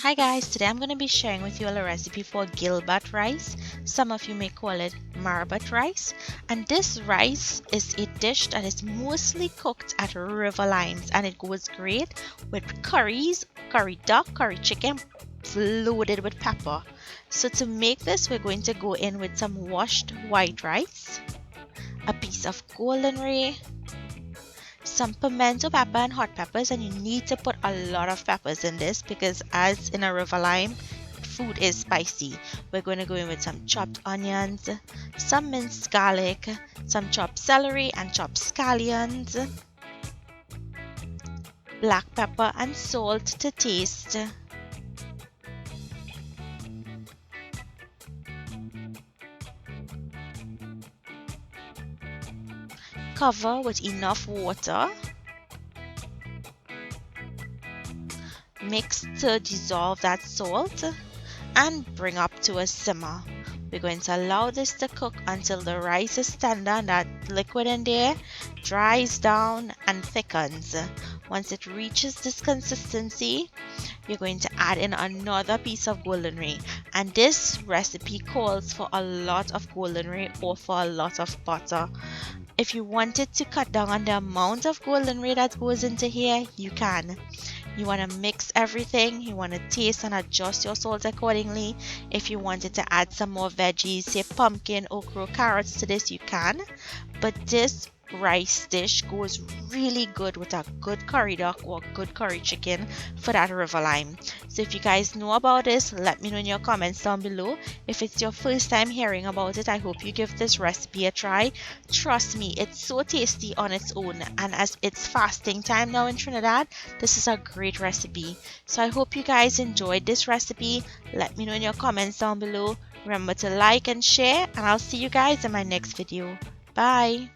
Hi guys, today I'm going to be sharing with you a recipe for Gillabat rice. Some of you may call it Marbata rice. And this rice is a dish that is mostly cooked at river limes, and it goes great with curries, curry duck, curry chicken loaded with pepper. So to make this, we're going to go in with some washed white rice, a piece of golden ray, some pimento pepper and hot peppers, and you need to put a lot of peppers in this because as in a river lime, food is spicy. We're going to go in with some chopped onions, some minced garlic, some chopped celery and chopped scallions, black pepper and salt to taste. Cover with enough water. Mix to dissolve that salt and bring up to a simmer. We're going to allow this to cook until the rice is tender and that liquid in there dries down and thickens. Once it reaches this consistency, you're going to add in another piece of golden ray, and this recipe calls for a lot of golden ray or for a lot of butter. If you wanted to cut down on the amount of golden ray that goes into here, you can. You want to mix everything. You want to taste and adjust your salt accordingly. If you wanted to add some more veggies, say pumpkin, okra, carrots to this, you can. But this rice dish goes really good with a good curry duck or good curry chicken for that river lime. So if you guys know about this, let me know in your comments down below. If it's your first time hearing about it, I hope you give this recipe a try. Trust me, it's so tasty on its own, and as it's fasting time now in Trinidad, this is a great recipe. So I hope you guys enjoyed this recipe. Let me know in your comments down below. Remember to like and share, and I'll see you guys in my next video. Bye.